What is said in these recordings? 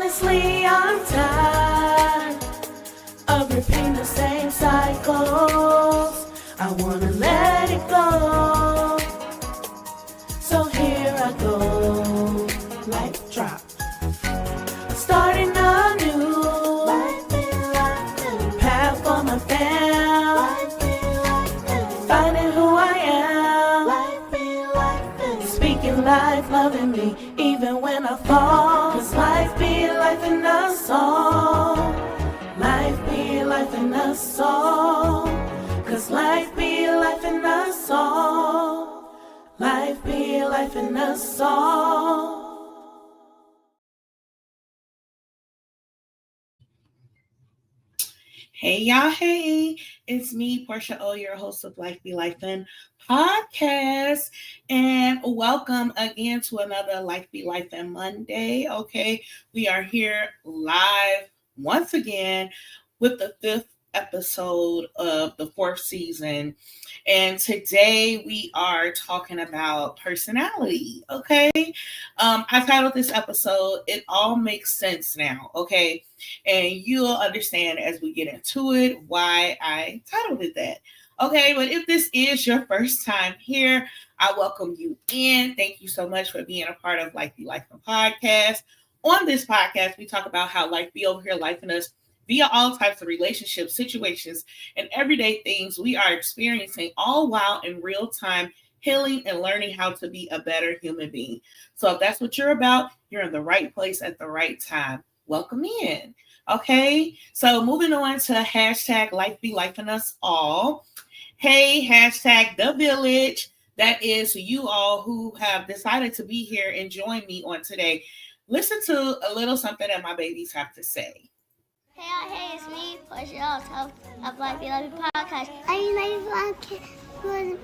Honestly, I'm tired of repeating the same cycles. I wanna let it go. So here I go, life drop. Starting a new path for my fam. Finding who I am. Speaking life, loving me, even when I fall. Cause life be life in us all. Life be life in us all. Cause life be life in us all. Life be life in us all. Hey y'all, hey, it's me, Porschia O, your host of Life Be Lifin podcast, and welcome again to another Life Be Lifin Monday. Okay, we are here live once again with the fifth episode of the fourth season, and today we are talking about personality. Okay, I titled this episode "It All Makes Sense Now." Okay. And you'll understand as we get into it why I titled it that. Okay, but if this is your first time here, I welcome you in. Thank you so much for being a part of Life Be Life podcast. On this podcast, we talk about how life be over here, life in us, via all types of relationships, situations, and everyday things we are experiencing, all while in real time healing and learning how to be a better human being. So if that's what you're about, you're in the right place at the right time. Welcome in. Okay, so moving on to hashtag Life Be Life in Us All. Hey, hashtag The Village. That is you all who have decided to be here and join me on today. Listen to a little something that my babies have to say. Hey, it's me, Porschia O of Life Be Life podcast. I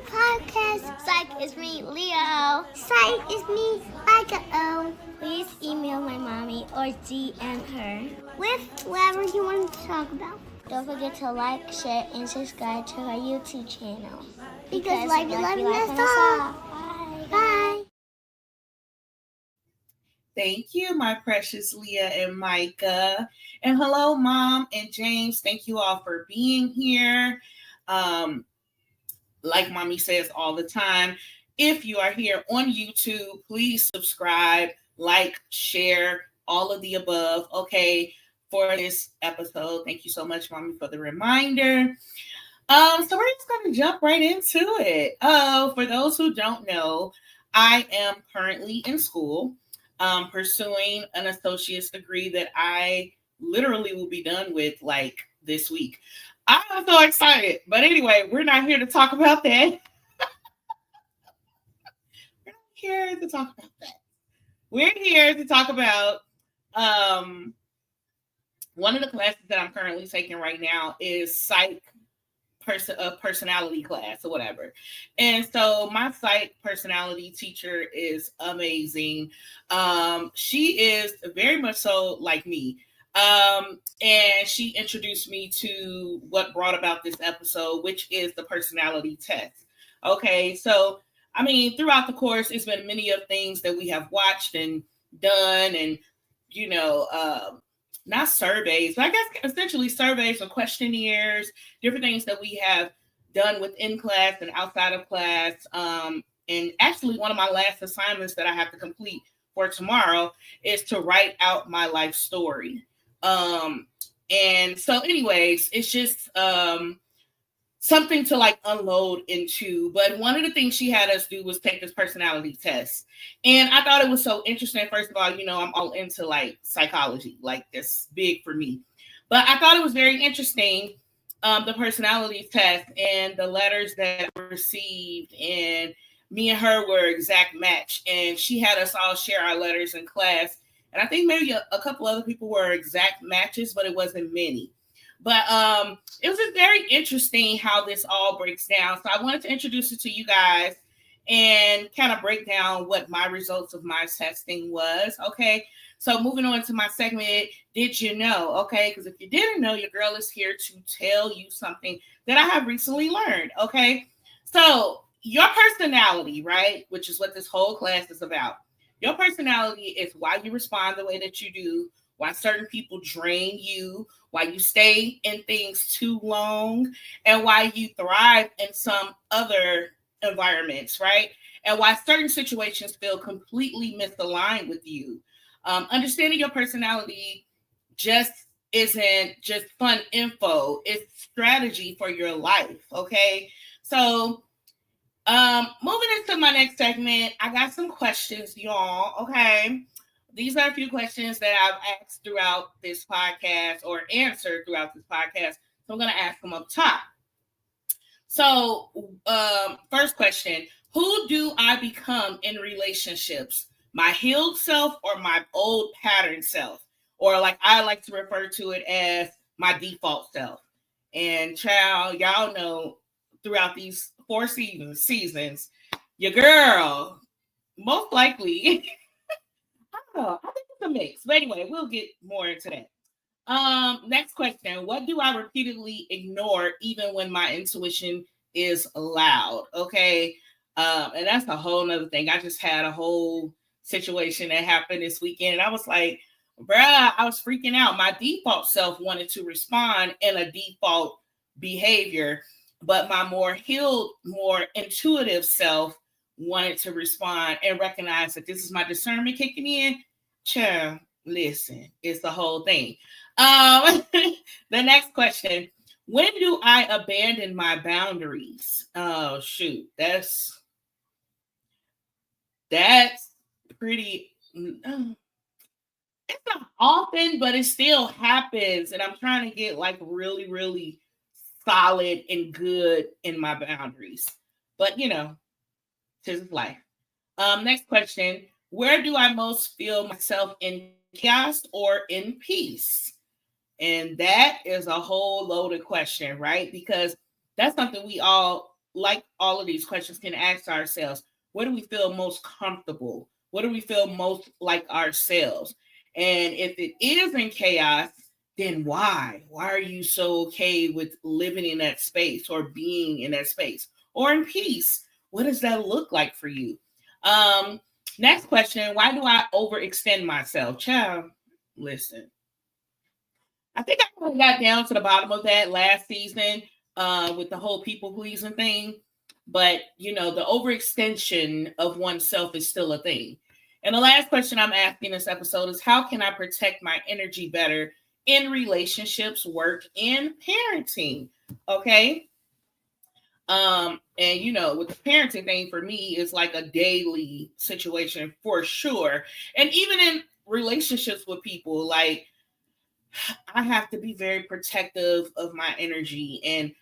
podcast. Psych, it's me, Leo. Psych, it's me, Micah O. Please email my mommy or DM her with whatever you want to talk about. Don't forget to like, share, and subscribe to our YouTube channel. Because Life Be Life us all. Bye. Thank you, my precious Leah and Micah. And hello, Mom and James. Thank you all for being here. Like Mommy says all the time, if you are here on YouTube, please subscribe, like, share, all of the above, okay, for this episode. Thank you so much, Mommy, for the reminder. So we're just going to jump right into it. For those who don't know, I am currently in school, pursuing an associate's degree that I literally will be done with like this week. I'm so excited. But anyway, we're not here to talk about that. We're not here to talk about that. We're here to talk about one of the classes that I'm currently taking right now is psych personality class or whatever. And so my psych personality teacher is amazing. She is very much so like me. And she introduced me to what brought about this episode, which is the personality test. Okay, so I mean, throughout the course, it's been many of things that we have watched and done, and not surveys, but I guess essentially surveys or questionnaires, different things that we have done within class and outside of class. And actually, one of my last assignments that I have to complete for tomorrow is to write out my life story. And so anyways, it's just something to like unload into. But one of the things she had us do was take this personality test. And I thought it was so interesting. First of all, I'm all into like psychology, like it's big for me. But I thought it was very interesting, the personality test and the letters that I received. And me and her were exact match. And she had us all share our letters in class. And I think maybe a couple other people were exact matches, but it wasn't many. But it was just very interesting how this all breaks down. So I wanted to introduce it to you guys and kind of break down what my results of my testing was. Okay. So moving on to my segment, Did You Know? Okay. Because if you didn't know, your girl is here to tell you something that I have recently learned. Okay. So your personality, right? Which is what this whole class is about. Your personality is why you respond the way that you do, why certain people drain you, why you stay in things too long, and why you thrive in some other environments, right? And why certain situations feel completely misaligned with you. Understanding your personality just isn't just fun info, it's strategy for your life. Okay. So moving into my next segment, I got some questions, y'all. Okay. These are a few questions that I've asked throughout this podcast or answered throughout this podcast. So I'm going to ask them up top. So, first question: who do I become in relationships? My healed self or my old pattern self? Or, like I like to refer to it as my default self. And, child, y'all know throughout these 4 seasons, your girl, most likely, I don't know, I think it's a mix. But anyway, we'll get more into that. Next question. What do I repeatedly ignore even when my intuition is loud? Okay. And that's a whole nother thing. I just had a whole situation that happened this weekend. And I was like, bruh, I was freaking out. My default self wanted to respond in a default behavior, but my more healed, more intuitive self wanted to respond and recognize that this is my discernment kicking in. Child, listen, it's the whole thing. The next question: when do I abandon my boundaries? Oh shoot, that's pretty. It's not often, but it still happens, and I'm trying to get like really, really solid and good in my boundaries. But you know, it's life. Next question: where do I most feel myself, in chaos or in peace? And that is a whole loaded question, right? Because that's something we all, like all of these questions, can ask ourselves. Where do we feel most comfortable? What do we feel most like ourselves? And if it is in chaos, then why? Why are you so okay with living in that space or being in that space? Or in peace? What does that look like for you? Next question: why do I overextend myself? Child, listen. I think I got down to the bottom of that last season with the whole people pleasing thing. But, you know, the overextension of oneself is still a thing. And the last question I'm asking this episode is: how can I protect my energy better in relationships, work, and parenting? Okay. And you know, with the parenting thing for me is like a daily situation for sure. And even in relationships with people, like I have to be very protective of my energy, and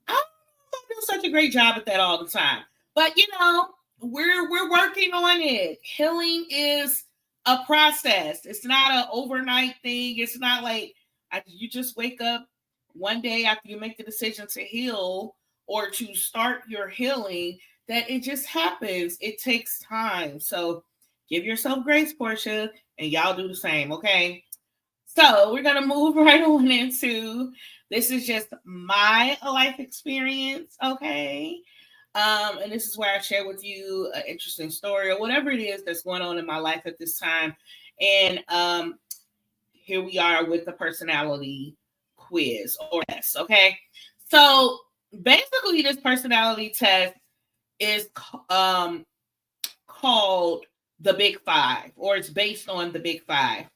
I don't do such a great job at that all the time. But you know, we're working on it. Healing is a process. It's not an overnight thing. It's not like you just wake up one day after you make the decision to heal or to start your healing. That it just happens. It takes time. So give yourself grace, Portia, and y'all do the same. Okay. So we're going to move right on into, this is just my life experience, okay? And this is where I share with you an interesting story or whatever it is that's going on in my life at this time. And here we are with the personality quiz or test, okay? So basically this personality test is called the Big Five, or it's based on the Big Five.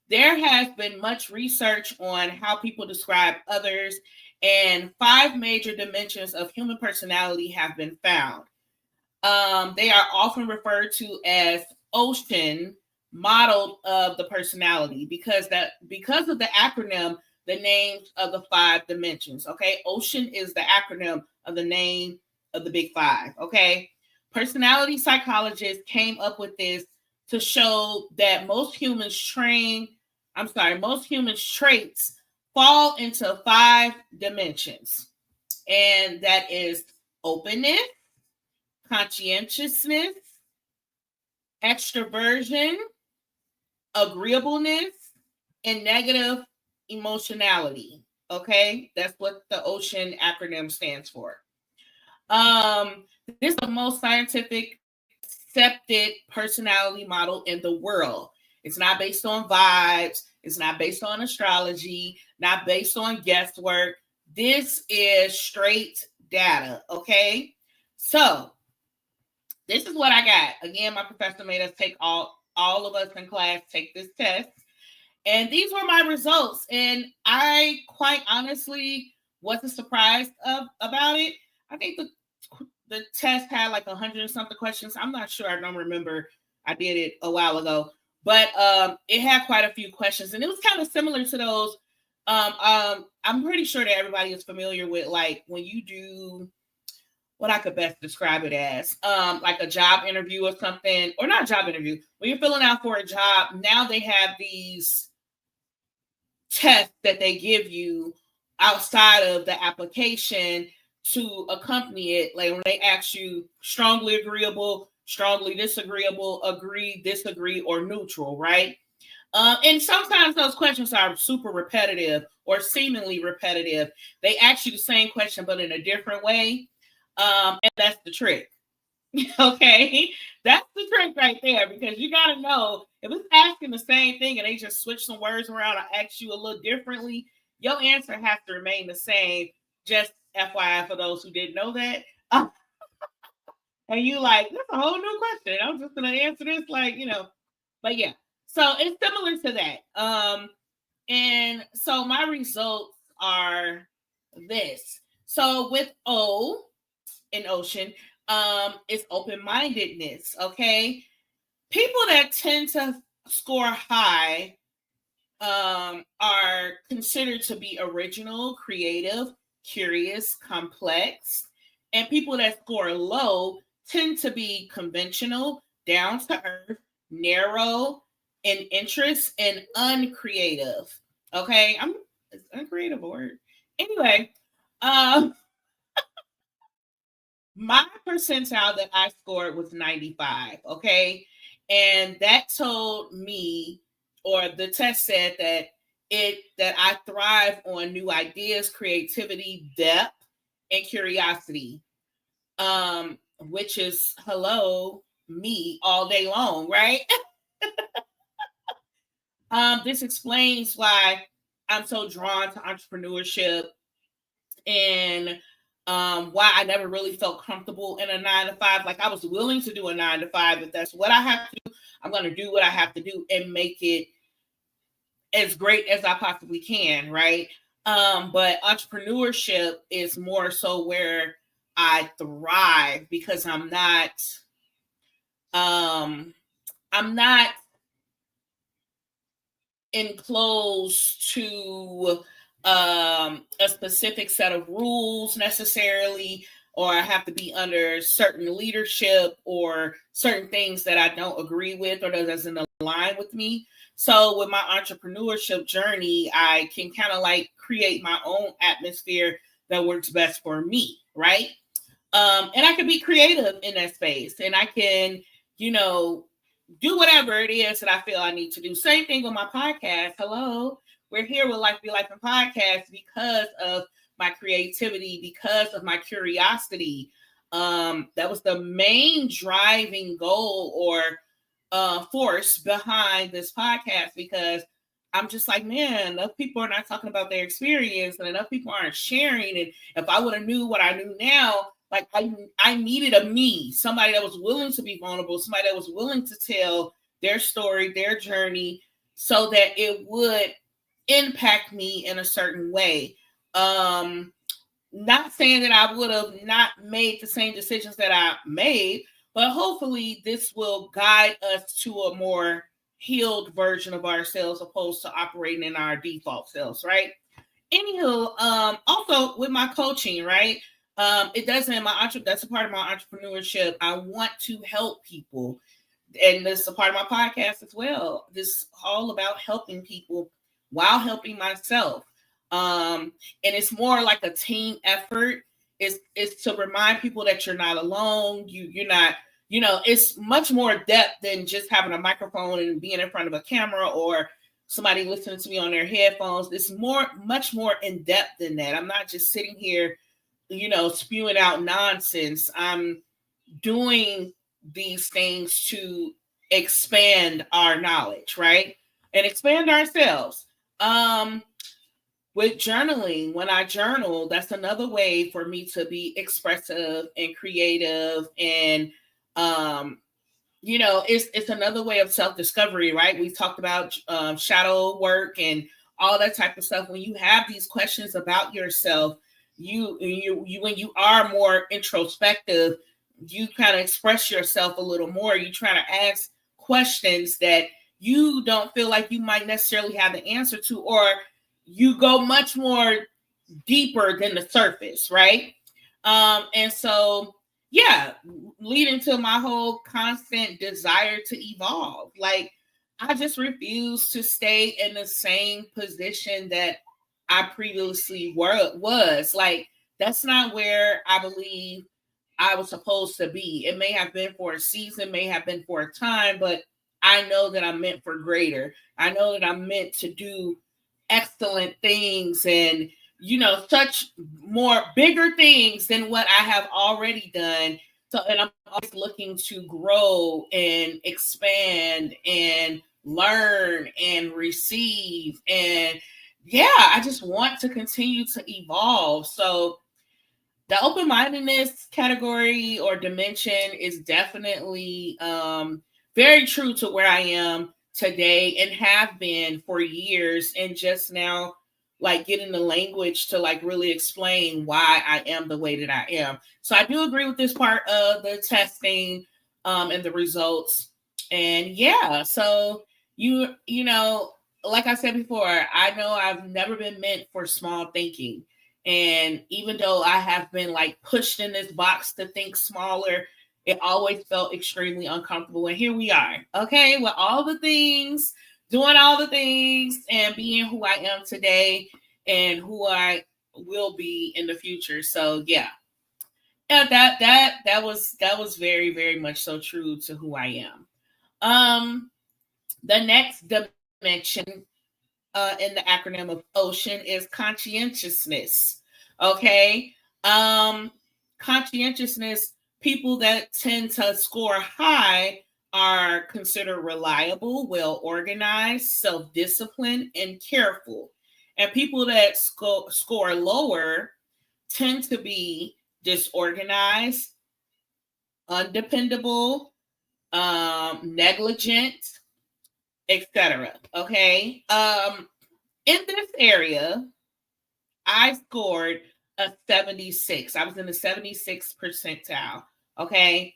There has been much research on how people describe others, and 5 major dimensions of human personality have been found. They are often referred to as ocean model of the personality because of the acronym, the names of the 5 dimensions. Okay, ocean is the acronym of the name of the Big Five. Okay, personality psychologists came up with this to show that most human traits fall into 5 dimensions. And that is openness, conscientiousness, extroversion, agreeableness, and negative emotionality. Okay, that's what the OCEAN acronym stands for. This is the most scientific accepted personality model in the world. It's not based on vibes. It's not based on astrology, not based on guesswork. This is straight data, okay? So this is what I got. Again, my professor made us take all of us in class take this test. And these were my results. And I quite honestly wasn't surprised about it. I think the test had like 100 and something questions. I'm not sure. I don't remember. I did it a while ago. But it had quite a few questions. And it was kind of similar to those. I'm pretty sure that everybody is familiar with, like, when you do what I could best describe it as, like a job interview or something, or not a job interview. When you're filling out for a job, now they have these tests that they give you outside of the application to accompany it. Like when they ask you strongly agreeable, strongly disagreeable, agree, disagree, or neutral, right? And sometimes those questions are super repetitive or seemingly repetitive. They ask you the same question, but in a different way. And that's the trick. Okay, that's the trick right there, because you got to know if it's asking the same thing and they just switch some words around or ask you a little differently, your answer has to remain the same. Just FYI for those who didn't know that. And you like, that's a whole new question. I'm just going to answer this like, but yeah. So it's similar to that. And so my results are this. So with O in ocean, it's open-mindedness. Okay, people that tend to score high are considered to be original, creative, curious, complex, and people that score low tend to be conventional, down to earth, narrow in interest, and uncreative. Okay, it's uncreative word. Anyway, my percentile that I scored was 95, okay? And that told me, or the test said that I thrive on new ideas, creativity, depth, and curiosity. Which is hello, me all day long, right? This explains why I'm so drawn to entrepreneurship and why I never really felt comfortable in a 9-to-5. Like, I was willing to do a 9-to-5. If that's what I have to do, I'm going to do what I have to do and make it as great as I possibly can, right? But entrepreneurship is more so where I thrive, because I'm not enclosed to a specific set of rules necessarily, or I have to be under certain leadership or certain things that I don't agree with or that doesn't align with me. So with my entrepreneurship journey, I can kind of like create my own atmosphere that works best for me, right? And I can be creative in that space, and I can, do whatever it is that I feel I need to do. Same thing with my podcast. Hello, we're here with Life Be Life and Podcast because of my creativity, because of my curiosity. That was the main driving goal or force behind this podcast, because I'm just like, man, enough people are not talking about their experience and enough people aren't sharing. And if I would have knew what I knew now, like I needed a me, somebody that was willing to be vulnerable, somebody that was willing to tell their story, their journey, so that it would impact me in a certain way. Not saying that I would have not made the same decisions that I made, but hopefully this will guide us to a more healed version of ourselves, opposed to operating in our default selves, right? Anywho, also with my coaching, right? That's a part of my entrepreneurship. I want to help people, and this is a part of my podcast as well. This is all about helping people while helping myself. And it's more like a team effort. It's to remind people that you're not alone. You're not, it's much more depth than just having a microphone and being in front of a camera or somebody listening to me on their headphones. It's much more in depth than that. I'm not just sitting here, spewing out nonsense. I'm doing these things to expand our knowledge, right? and expand ourselves. With journaling, when I journal, that's another way for me to be expressive and creative, and it's another way of self-discovery, right? We talked about shadow work and all that type of stuff. When you have these questions about yourself, you when you are more introspective, you kind of express yourself a little more. You try to ask questions that you don't feel like you might necessarily have the answer to, or you go much more deeper than the surface, right? And so, yeah, leading to my whole constant desire to evolve. Like, I just refuse to stay in the same position that I previously was. Like, that's not where I believe I was supposed to be. It may have been for a season, may have been for a time, but I know that I'm meant for greater. I know that I'm meant to do excellent things and such more bigger things than what I have already done. So, and I'm always looking to grow and expand and learn and receive. And yeah, I just want to continue to evolve. So the open-mindedness category or dimension is definitely very true to where I am today and have been for years, and just now like getting the language to like really explain why I am the way that I am. So I do agree with this part of the testing and the results. And yeah, so you know, like I said before, I know I've never been meant for small thinking. And even though I have been like pushed in this box to think smaller, it always felt extremely uncomfortable. And here we are, okay, with all the things, doing all the things and being who I am today and who I will be in the future. So yeah. Yeah, that was very, very much so true to who I am. The next dimension in the acronym of OCEAN is conscientiousness. Okay. Conscientiousness, people that tend to score high are considered reliable, well organized, self-disciplined, and careful. And people that score lower tend to be disorganized, undependable, negligent, etc. Okay. In this area, I scored a 76. I was in the 76th percentile. Okay.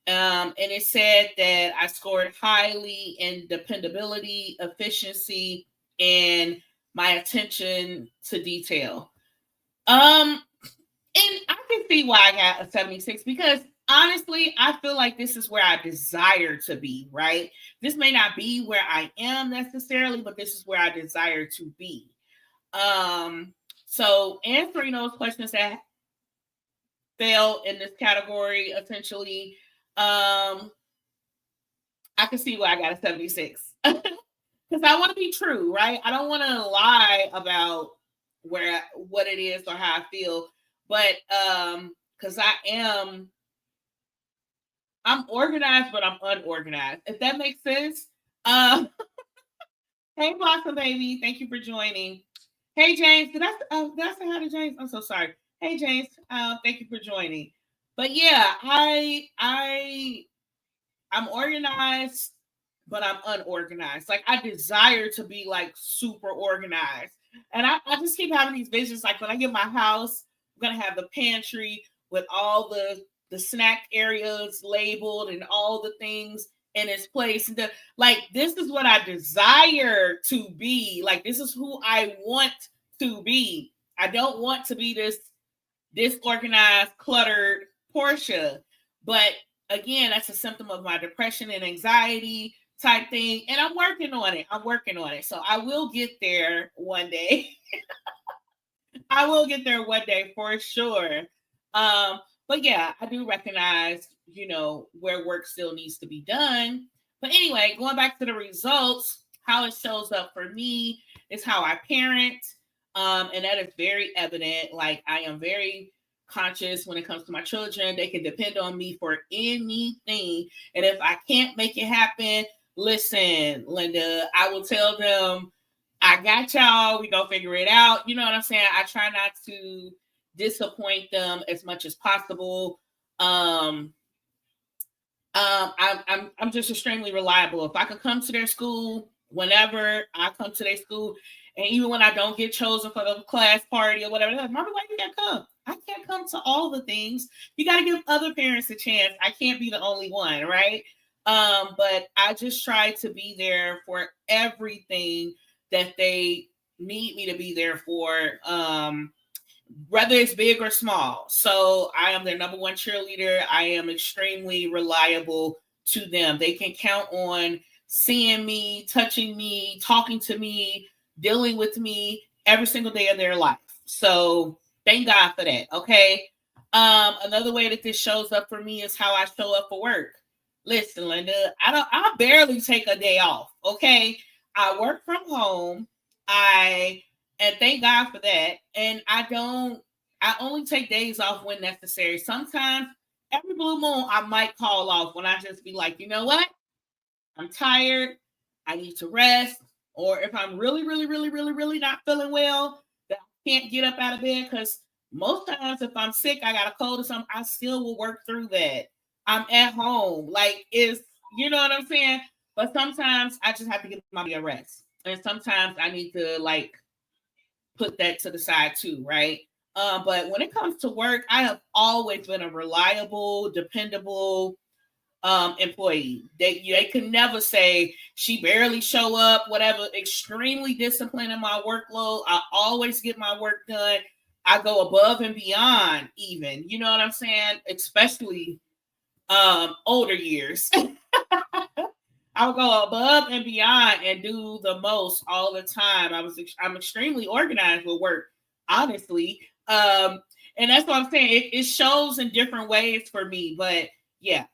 And it said that I scored highly in dependability, efficiency, and my attention to detail. And I can see why I got a 76 because honestly, I feel like this is where I desire to be, right? This may not be where I am necessarily, but this is where I desire to be. So answering those questions that fell in this category, essentially, I can see why I got a 76. Because I want to be true, right? I don't want to lie about what it is or how I feel. But because I'm organized, but I'm unorganized. If that makes sense. Hey Blossom Baby, thank you for joining. Hey James, did I say hi to James? I'm so sorry. Hey James, thank you for joining. But yeah, I'm organized, but I'm unorganized. Like I desire to be like super organized. And I just keep having these visions. Like when I get my house, I'm gonna have the pantry with all the snack areas labeled and all the things in its place. And like this is what I desire to be. Like this is who I want to be. I don't want to be this disorganized, cluttered Porschia. But again, that's a symptom of my depression and anxiety type thing. And I'm working on it. So I will get there one day. I will get there one day for sure. But yeah, I do recognize, where work still needs to be done. But anyway, going back to the results, how it shows up for me is how I parent. And that is very evident. Like I am very conscious when it comes to my children. They can depend on me for anything. And if I can't make it happen, listen, Linda, I will tell them, I got y'all. We gonna figure it out. You know what I'm saying? I try not to disappoint them as much as possible. I'm just extremely reliable. If I could come to their school whenever, I come to their school, and even when I don't get chosen for the class party or whatever, they're like, Mommy, why you can't come? I can't come to all the things. You got to give other parents a chance. I can't be the only one, right? But I just try to be there for everything that they need me to be there for. Whether it's big or small. So I am their number one cheerleader. I am extremely reliable to them. They can count on seeing me, touching me, talking to me, dealing with me every single day of their life. So thank God for that. Okay. Another way that this shows up for me is how I show up for work. Listen, Linda, I barely take a day off. Okay. I work from home. And thank God for that. And I only take days off when necessary. Sometimes every blue moon, I might call off when I just be like, you know what? I'm tired. I need to rest. Or if I'm really, really, really, really, really not feeling well, that I can't get up out of bed. Because most times if I'm sick, I got a cold or something, I still will work through that. I'm at home. Like, you know what I'm saying? But sometimes I just have to give my body a rest. And sometimes I need to put that to the side too, right? But when it comes to work, I have always been a reliable, dependable employee. They can never say she barely show up, whatever. Extremely disciplined in my workload. I always get my work done. I go above and beyond, even. You know what I'm saying? Especially older years. I'll go above and beyond and do the most all the time. I'm extremely organized with work, honestly. And that's what I'm saying. It shows in different ways for me, but yeah,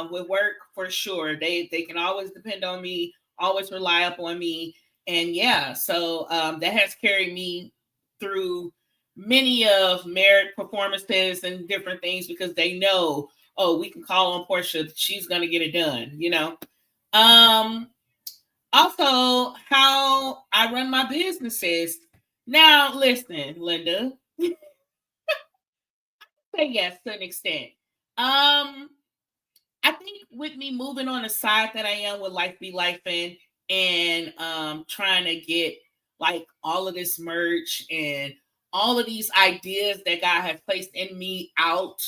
with work for sure, they can always depend on me, always rely upon me, and yeah, so that has carried me through many of merit performances and different things because they know, oh, we can call on Portia, she's gonna get it done, you know. Also how I run my businesses. Now, listen, Linda, say yes to an extent. I think with me moving on the side that I am with Life Be Lifin and trying to get like all of this merch and all of these ideas that God has placed in me out,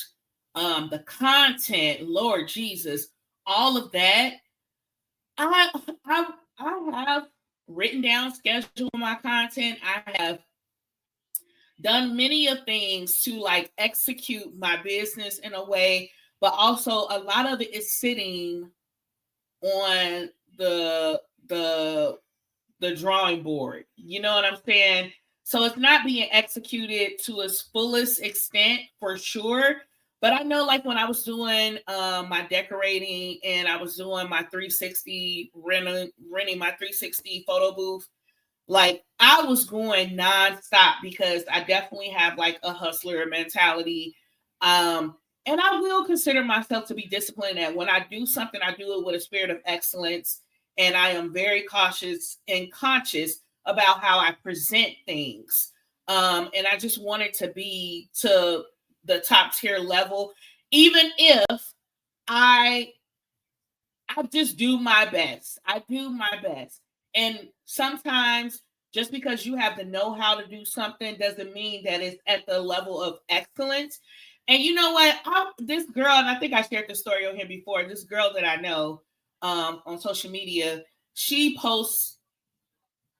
the content, Lord Jesus, all of that. I have written down, scheduled my content. I have done many of things to like execute my business in a way, but also a lot of it is sitting on the drawing board. You know what I'm saying? So it's not being executed to its fullest extent for sure. But I know like when I was doing my decorating and I was doing my 360 renting my 360 photo booth, like I was going nonstop because I definitely have like a hustler mentality. And I will consider myself to be disciplined that when I do something, I do it with a spirit of excellence. And I am very cautious and conscious about how I present things. And I just want it to be to the top tier level, even if I just do my best. I do my best. And sometimes just because you have the know-how to do something doesn't mean that it's at the level of excellence. And you know what? This girl, and I think I shared the story on here before, this girl that I know on social media, she posts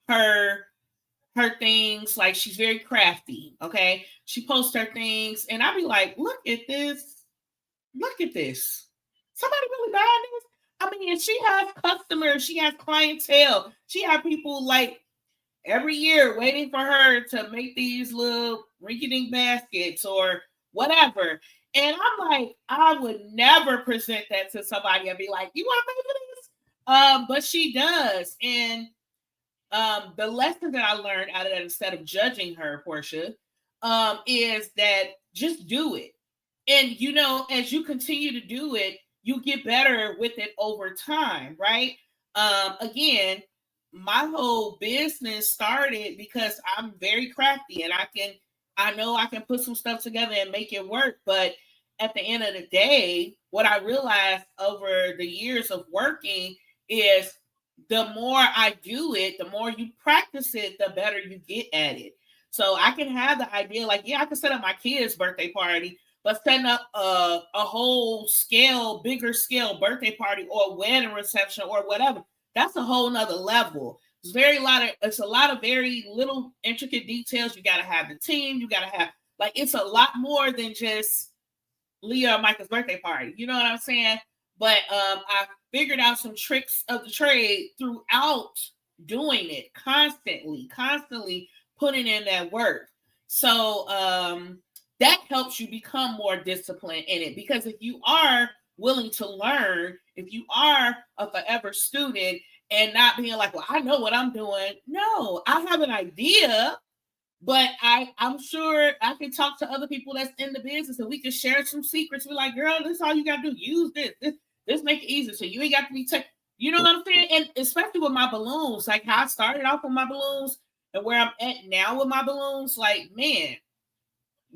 her things, like she's very crafty, okay? She posts her things, and I'll be like, look at this. Look at this. Somebody really buying this? I mean, she has customers, she has clientele, she has people like every year waiting for her to make these little rinky-dink baskets or whatever. And I'm like, I would never present that to somebody and be like, you want to pay for this? But she does. And the lesson that I learned out of that, instead of judging her, Portia, is that just do it. And, you know, as you continue to do it, you get better with it over time, right? Again, my whole business started because I'm very crafty and I know I can put some stuff together and make it work. But at the end of the day, what I realized over the years of working is the more I do it, the more you practice it, the better you get at it. So I can have the idea, like, yeah, I can set up my kid's birthday party, but setting up a whole scale, bigger scale birthday party or wedding reception or whatever, that's a whole nother level. It's a lot of very little intricate details. You got to have the team. You got to have, like, it's a lot more than just Leah or Micah's birthday party. You know what I'm saying? But I figured out some tricks of the trade throughout doing it, constantly putting in that work. So that helps you become more disciplined in it, because if you are willing to learn, if you are a forever student and not being like, well, I know what I'm doing. No, I have an idea, but I'm sure I can talk to other people that's in the business and we can share some secrets. We're like, girl, this is all you got to do. Use this make it easy. So you ain't got to be you know what I'm saying? And especially with my balloons, like how I started off with my balloons and where I'm at now with my balloons, like, man,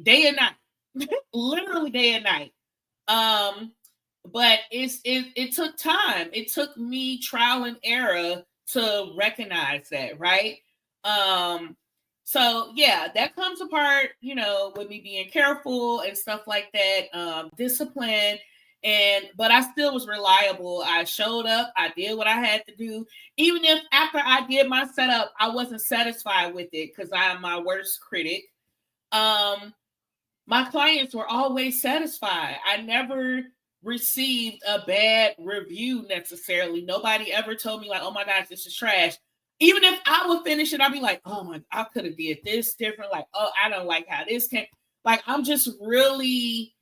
day and night, literally day and night. But it took time. It took me trial and error to recognize that, right? So yeah, that comes apart, you know, with me being careful and stuff like that, discipline. But I still was reliable. I showed up, I did what I had to do. Even if after I did my setup, I wasn't satisfied with it because I am my worst critic. My clients were always satisfied. I never received a bad review necessarily. Nobody ever told me like, oh my gosh, this is trash. Even if I would finish it, I'd be like, oh my, I could have did this different. Like, oh, I don't like how this came. Like, I'm just really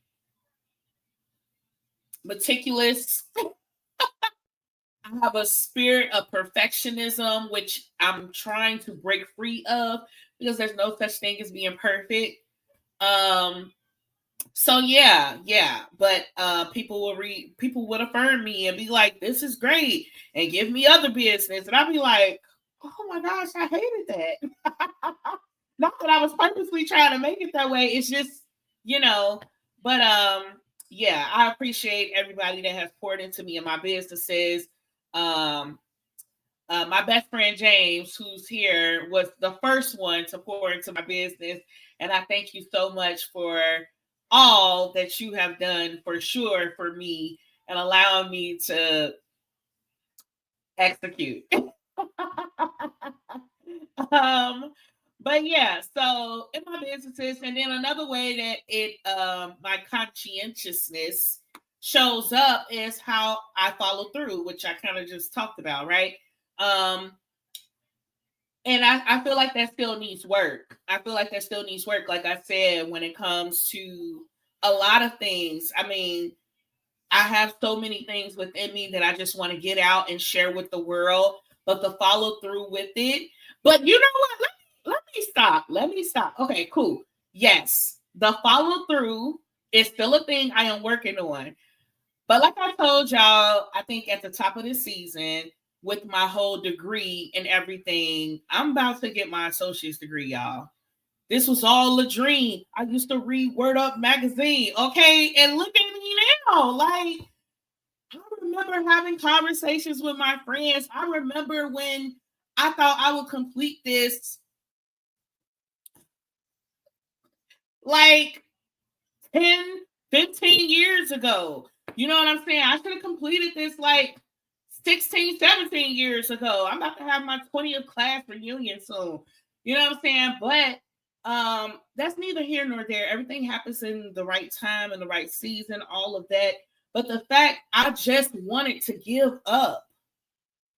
meticulous. I have a spirit of perfectionism, which I'm trying to break free of because there's no such thing as being perfect. So yeah, but people would affirm me and be like, this is great, and give me other business, and I'd be like, oh my gosh, I hated that. Not that I was purposely trying to make it that way, it's just, you know, but yeah, I appreciate everybody that has poured into me and my businesses. My best friend James, who's here, was the first one to pour into my business, and I thank you so much for all that you have done for sure for me and allowing me to execute. But yeah, so in my businesses, and then another way that it my conscientiousness shows up is how I follow through, which I kind of just talked about, right? And I feel like that still needs work. Like I said, when it comes to a lot of things. I mean, I have so many things within me that I just want to get out and share with the world, but the follow through with it. But you know what? Let me stop. Okay, cool. Yes, the follow through is still a thing I am working on. But like I told y'all, I think at the top of the season, with my whole degree and everything, I'm about to get my associate's degree, y'all. This was all a dream. I used to read Word Up magazine, okay? And look at me now. Like, I remember having conversations with my friends. I remember when I thought I would complete this like 10, 15 years ago. You know what I'm saying? I should have completed this like 16, 17 years ago. I'm about to have my 20th class reunion soon. You know what I'm saying? But that's neither here nor there. Everything happens in the right time and the right season, all of that. But the fact I just wanted to give up.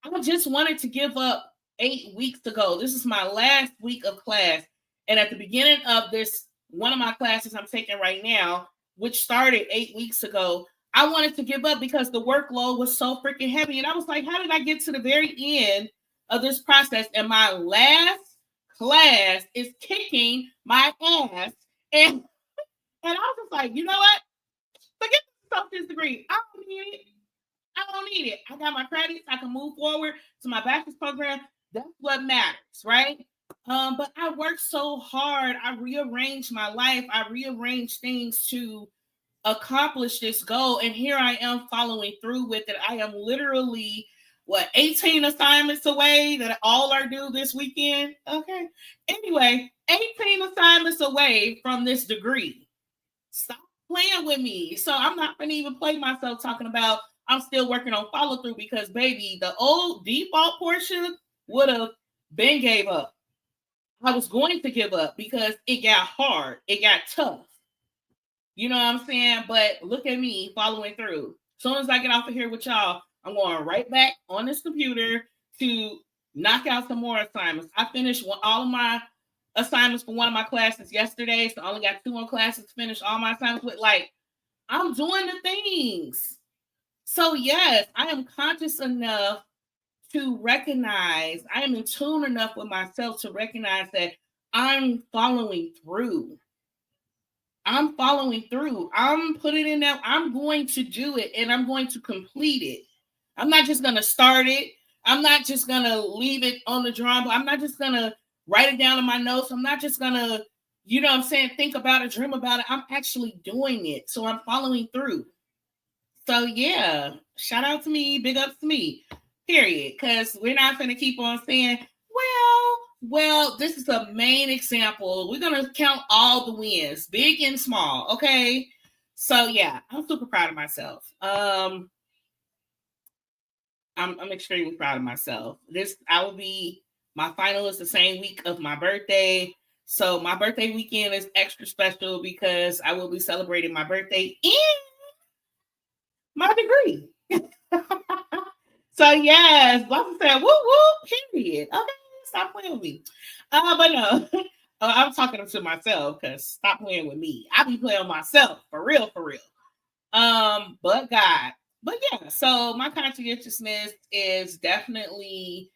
I just wanted to give up 8 weeks ago. This is my last week of class. And at the beginning of this, one of my classes I'm taking right now, which started 8 weeks ago, I wanted to give up because the workload was so freaking heavy. And I was like, how did I get to the very end of this process? And my last class is kicking my ass. And I was just like, you know what? Forget the associate's degree. I don't need it. I don't need it. I got my credits. I can move forward to my bachelor's program. That's what matters, right? But I worked so hard. I rearranged my life. I rearranged things to accomplish this goal. And here I am following through with it. I am literally, 18 assignments away that all are due this weekend. Okay. Anyway, 18 assignments away from this degree. Stop playing with me. So I'm not going to even play myself talking about I'm still working on follow through because, baby, the old default portion would have been gave up. I was going to give up because it got hard. It got tough. You know what I'm saying? But look at me following through. As soon as I get off of here with y'all, I'm going right back on this computer to knock out some more assignments. I finished all of my assignments for one of my classes yesterday, so I only got 2 more classes to finish all my assignments with. Like, I'm doing the things. So yes, I am conscious enough to recognize, I am in tune enough with myself to recognize that I'm following through. I'm following through. I'm putting in that. I'm going to do it and I'm going to complete it. I'm not just going to start it. I'm not just going to leave it on the drawing board. I'm not just going to write it down in my notes. I'm not just going to, you know what I'm saying, think about it, dream about it. I'm actually doing it. So I'm following through. So yeah, shout out to me. Big ups to me. Period. Because we're not going to keep on saying, well, this is a main example. We're going to count all the wins, big and small. Okay. So yeah, I'm super proud of myself. I'm extremely proud of myself. My final is the same week of my birthday. So my birthday weekend is extra special because I will be celebrating my birthday in my degree. So yes, like I said, woo woo, period. Okay, stop playing with me. But no, I'm talking to myself because stop playing with me. I be playing with myself for real, for real. But God. But yeah, so my conscientiousness is definitely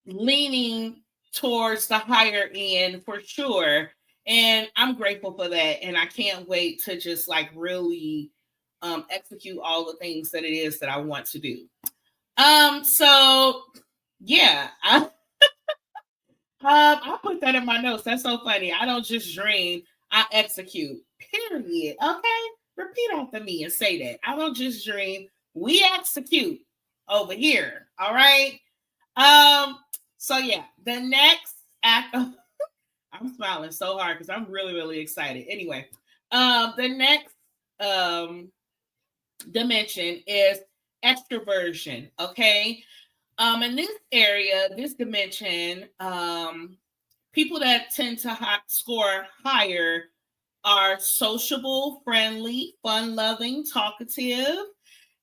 leaning towards the higher end for sure. And I'm grateful for that. And I can't wait to just like really execute all the things that it is that I want to do. So yeah, I put that in my notes. That's so funny. I don't just dream, I execute. Period. Okay. Repeat after me and say that. I don't just dream, we execute over here. All right. So yeah, the next act of I'm smiling so hard because I'm really, really excited. Anyway, the next dimension is extroversion. Okay. In this area, this dimension, people that tend to score higher are sociable, friendly, fun-loving, talkative,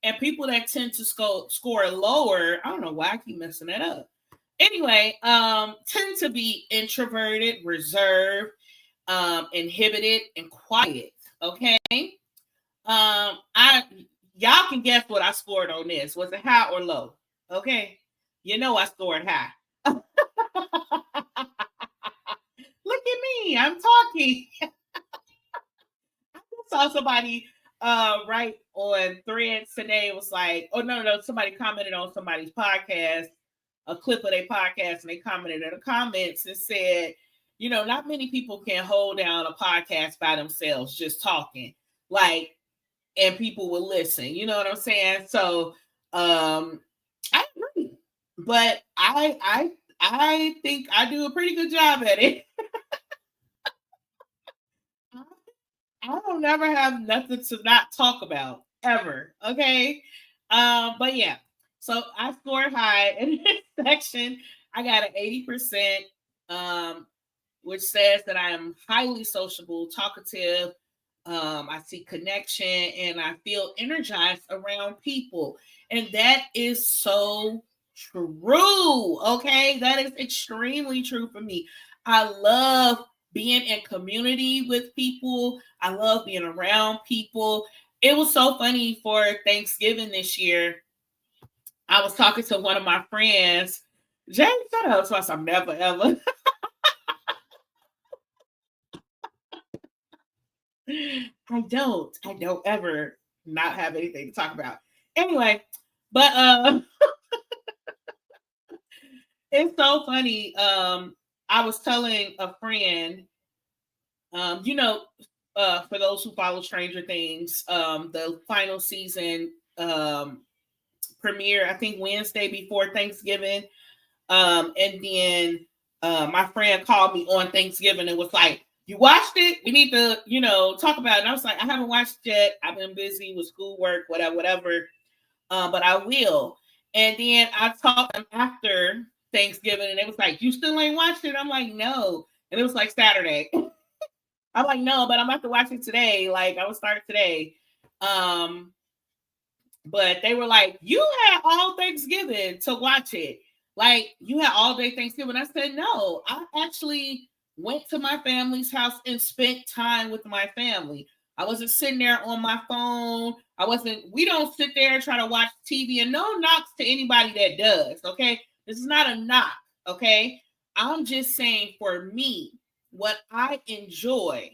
and people that tend to score lower, I don't know why I keep messing that up. Anyway, tend to be introverted, reserved, inhibited, and quiet. Okay. Y'all can guess what I scored on this. Was it high or low? Okay. You know I scored high. Look at me. I'm talking. I saw somebody right on Threads today. It was like, oh no, somebody commented on somebody's podcast, a clip of their podcast, and they commented in the comments and said, you know, not many people can hold down a podcast by themselves, just talking. Like, and people will listen. You know what I'm saying? So I agree. But I think I do a pretty good job at it. I don't never have nothing to not talk about ever. Okay. But yeah. So I scored high in this section. I got an 80%, which says that I am highly sociable, talkative. I see connection and I feel energized around people. And that is so true. Okay. That is extremely true for me. I love being in community with people. I love being around people. It was so funny for Thanksgiving this year. I was talking to one of my friends. James, shut up. So I'm never ever. I don't ever not have anything to talk about. Anyway, but it's so funny. I was telling a friend, you know, for those who follow Stranger Things, the final season premiere, I think Wednesday before Thanksgiving. And then my friend called me on Thanksgiving and was like, "You watched it? We need to, talk about it." And I was like, "I haven't watched it yet. I've been busy with schoolwork, whatever. But I will." And then I talked to them after Thanksgiving, and it was like, "You still ain't watched it?" I'm like, "No." And it was like Saturday. I'm like, "No, but I'm about to watch it today. Like, I will start today." But they were like, "You had all Thanksgiving to watch it. Like, you had all day Thanksgiving." I said, "No, I actually went to my family's house and spent time with my family. I wasn't sitting there on my phone. We don't sit there and try to watch TV, and no knocks to anybody that does. Okay. This is not a knock. Okay. I'm just saying for me, what I enjoy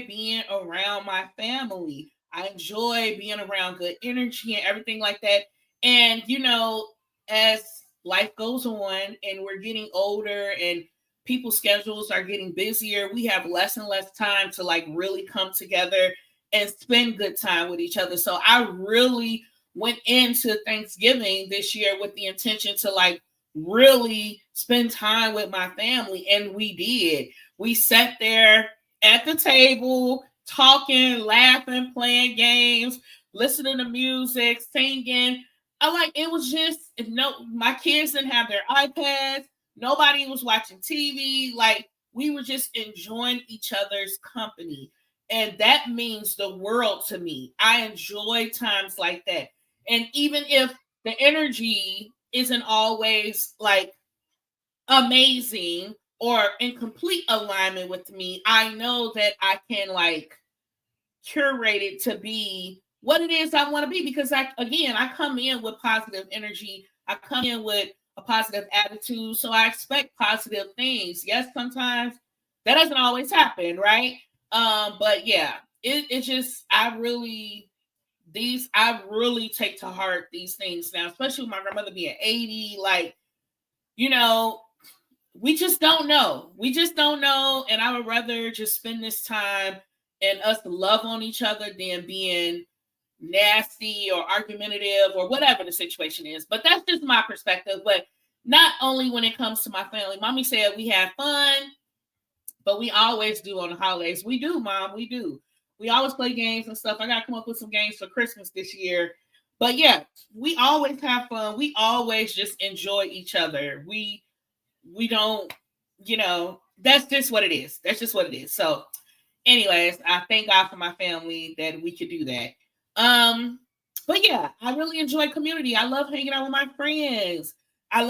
being around my family. I enjoy being around good energy and everything like that. And, as life goes on and we're getting older and people's schedules are getting busier, we have less and less time to like really come together and spend good time with each other. So I really went into Thanksgiving this year with the intention to like really spend time with my family. And we did. We sat there at the table, talking, laughing, playing games, listening to music, singing. It was just my kids didn't have their iPads. Nobody was watching TV. Like, we were just enjoying each other's company. And that means the world to me. I enjoy times like that. And even if the energy isn't always like amazing or in complete alignment with me, I know that I can like curate it to be what it is I want to be, because I come in with positive energy. I come in with a positive attitude. So I expect positive things. Yes, sometimes that doesn't always happen, right? But yeah, it just I really take to heart these things now, especially with my grandmother being 80. Like, we just don't know. We just don't know. And I would rather just spend this time and us love on each other than being nasty or argumentative or whatever the situation is. But that's just my perspective. But not only when it comes to my family. Mommy said we have fun, but we always do on the holidays. We do, Mom. We do. We always play games and stuff. I got to come up with some games for Christmas this year. But yeah, we always have fun. We always just enjoy each other. We don't, that's just what it is. That's just what it is. So anyways, I thank God for my family that we could do that. But yeah, I really enjoy community. I love hanging out with my friends. I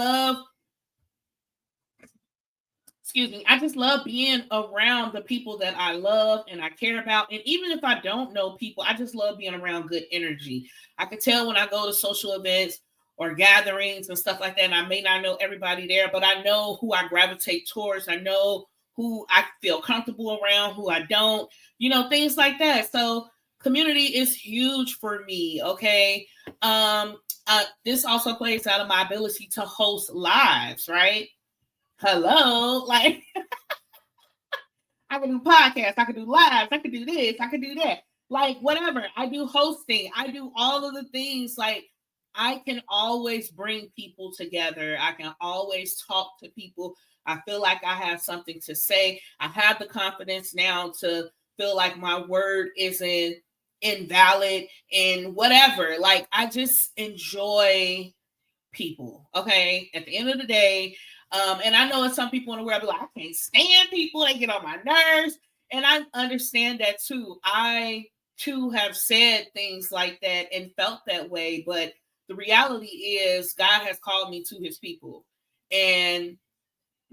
just love being around the people that I love and I care about. And even if I don't know people, I just love being around good energy. I can tell when I go to social events or gatherings and stuff like that, and I may not know everybody there, but I know who I gravitate towards. I know who I feel comfortable around, who I don't, things like that. So community is huge for me. Okay. This also plays out of my ability to host lives, right? Hello. Like, I can do podcasts, I can do lives, I can do this, I can do that. Like, whatever. I do hosting. I do all of the things. Like, I can always bring people together. I can always talk to people. I feel like I have something to say. I have the confidence now to feel like my word isn't invalid and whatever. Like, I just enjoy people. Okay. At the end of the day, and I know some people in the world be like, I can't stand people, they get on my nerves. And I understand that too. I too have said things like that and felt that way. But the reality is God has called me to his people. And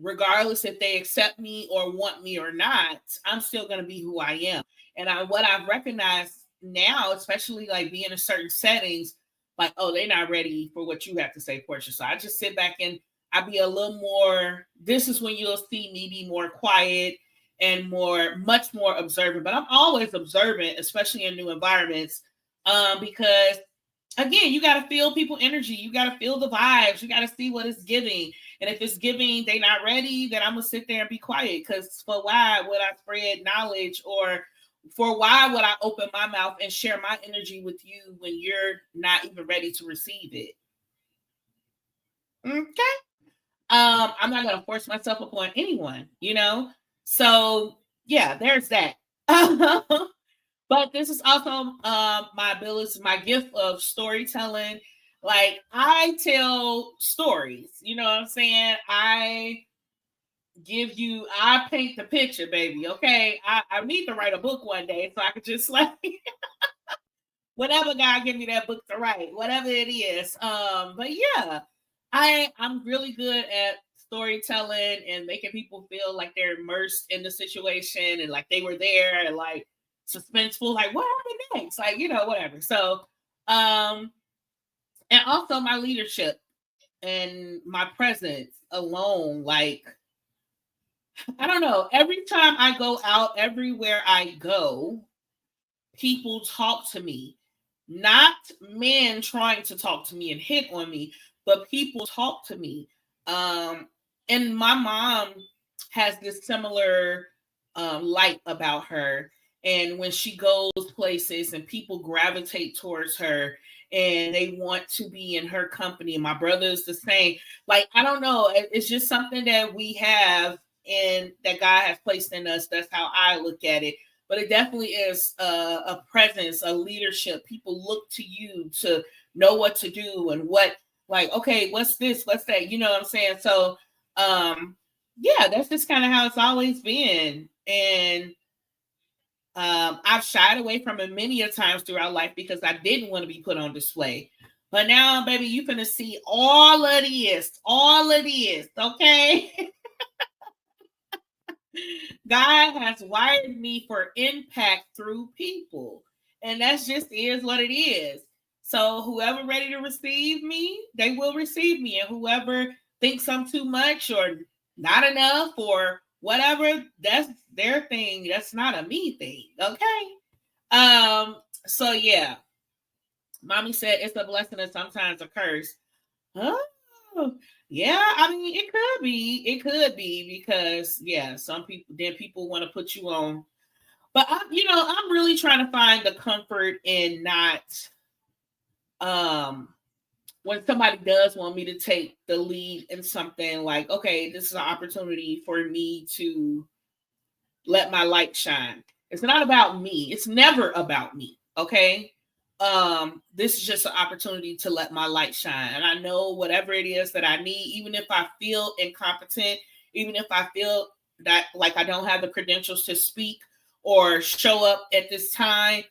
regardless if they accept me or want me or not, I'm still going to be who I am. And what I've recognized now, especially like being in certain settings, like, oh, they're not ready for what you have to say, Portia. So I just sit back and I be a little more, this is when you'll see me be more quiet and much more observant. But I'm always observant, especially in new environments, because again, you got to feel people energy. You got to feel the vibes. You got to see what it's giving. And if it's giving, they not ready, then I'm going to sit there and be quiet. Because for why would I spread knowledge, or for why would I open my mouth and share my energy with you when you're not even ready to receive it? Okay. I'm not going to force myself upon anyone, you know? So yeah, there's that. But this is also my ability, my gift of storytelling. Like, I tell stories, you know what I'm saying? I paint the picture, baby. Okay. I need to write a book one day so I could just like whatever God give me that book to write, whatever it is. But yeah, I'm really good at storytelling and making people feel like they're immersed in the situation and like they were there, and like suspenseful, like what happened next? Like, you know, whatever. So and also my leadership and my presence alone, like I don't know, every time I go out, everywhere I go, people talk to me. Not men trying to talk to me and hit on me, but people talk to me. And my mom has this similar light about her. And when she goes places and people gravitate towards her and they want to be in her company, my brother is the same. Like, I don't know. It's just something that we have and that God has placed in us. That's how I look at it. But it definitely is a presence, a leadership. People look to you to know what to do and what, like, okay, what's this? What's that? You know what I'm saying? So, yeah, that's just kind of how it's always been. And I've shied away from it many a times throughout life because I didn't want to be put on display. But now, baby, you finna see all of this, okay? God has wired me for impact through people. And that's just is what it is. So whoever ready to receive me, they will receive me. And whoever thinks I'm too much or not enough or whatever, that's their thing. That's not a me thing. Okay. So yeah. Mommy said it's a blessing and sometimes a curse. Oh, yeah. I mean, it could be. It could be because, yeah, some people want to put you on. But I'm really trying to find the comfort in not, when somebody does want me to take the lead in something, like, okay, this is an opportunity for me to let my light shine. It's not about me. It's never about me. Okay. This is just an opportunity to let my light shine. And I know whatever it is that I need, even if I feel incompetent, even if I feel that like I don't have the credentials to speak or show up at this time,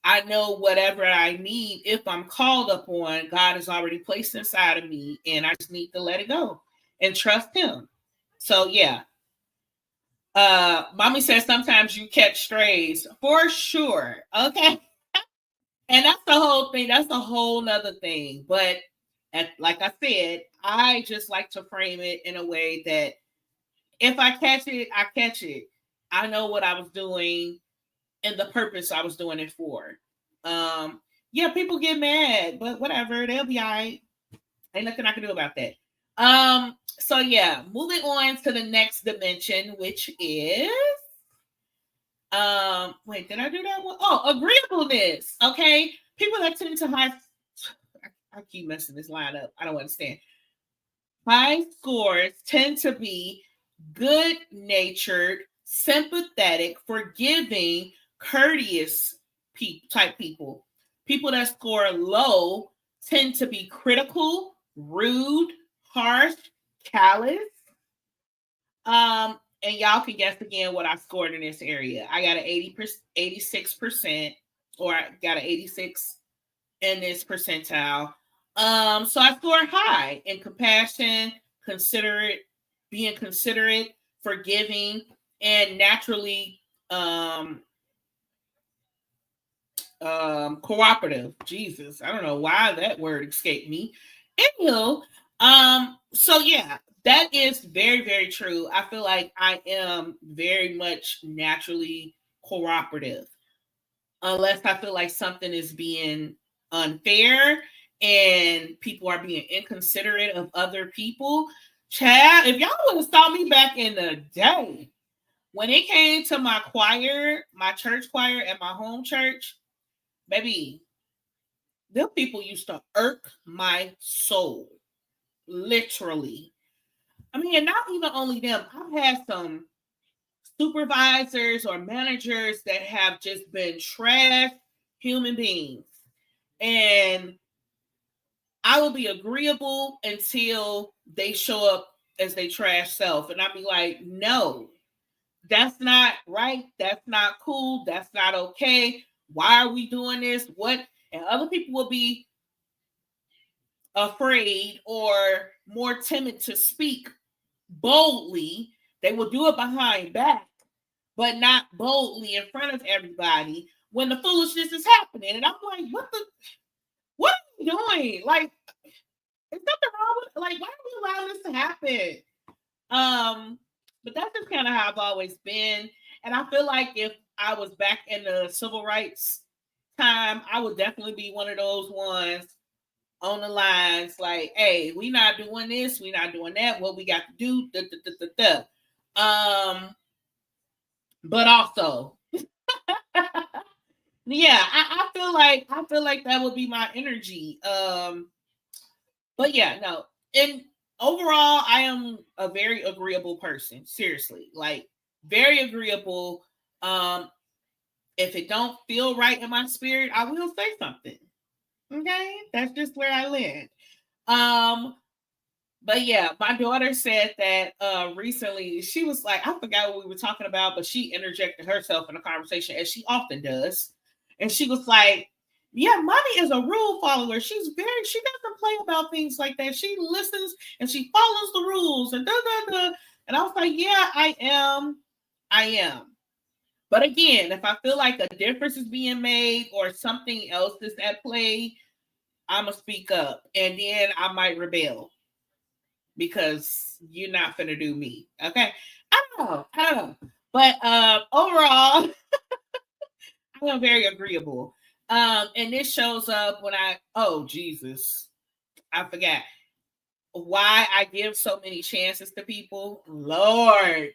I know whatever I need, if I'm called upon, God has already placed inside of me, and I just need to let it go and trust him. So yeah. Mommy says sometimes you catch strays for sure. Okay. And that's the whole thing. That's a whole nother thing. But like I said, I just like to frame it in a way that if I catch it, I catch it. I know what I was doing and the purpose I was doing it for. Yeah, people get mad, but whatever, they'll be all right. Ain't nothing I can do about that. So yeah, moving on to the next dimension, which is wait, did I do that one? Oh, agreeableness. Okay. People that tend to I keep messing this line up. I don't understand. High scores tend to be good natured, sympathetic, forgiving, courteous type people. People that score low tend to be critical, rude, harsh, callous. And y'all can guess again what I scored in this area. I got an 86%, or I got an 86 in this percentile. So I scored high in compassion, being considerate, forgiving, and naturally cooperative. Jesus, I don't know why that word escaped me. Anywho, So yeah, that is very, very true. I feel like I am very much naturally cooperative, unless I feel like something is being unfair and people are being inconsiderate of other people. Chad, if y'all would have saw me back in the day when it came to my choir, my church choir at my home church, baby, them people used to irk my soul. Literally. I mean, and not even only them. I've had some supervisors or managers that have just been trash human beings. And I will be agreeable until they show up as they trash self. And I'll be like, no, that's not right. That's not cool. That's not okay. Why are we doing this? What? And other people will be afraid or more timid to speak boldly. They will do it behind back, but not boldly in front of everybody when the foolishness is happening. And I'm like, what are we doing? Like, is something wrong with, like, why are we allowing this to happen? But that's just kind of how I've always been. And I feel like if I was back in the civil rights time, I would definitely be one of those ones on the lines like, hey, we not doing this, we not doing that, what we got to do, but also yeah, I feel like that would be my energy. But yeah, no. And overall, I am a very agreeable person. Seriously. Like very agreeable. If it don't feel right in my spirit, I will say something. Okay? That's just where I land. But yeah, my daughter said that recently she was like, I forgot what we were talking about, but she interjected herself in the conversation as she often does. And she was like, yeah, mommy is a rule follower. She doesn't play about things like that. She listens and she follows the rules and da da da. And I was like, yeah, I am. I am. But again, if I feel like a difference is being made or something else is at play, I'm going to speak up and then I might rebel because you're not going to do me. Okay. I don't know. But overall, I am very agreeable. And this shows up when oh, Jesus, I forgot why I give so many chances to people. Lord,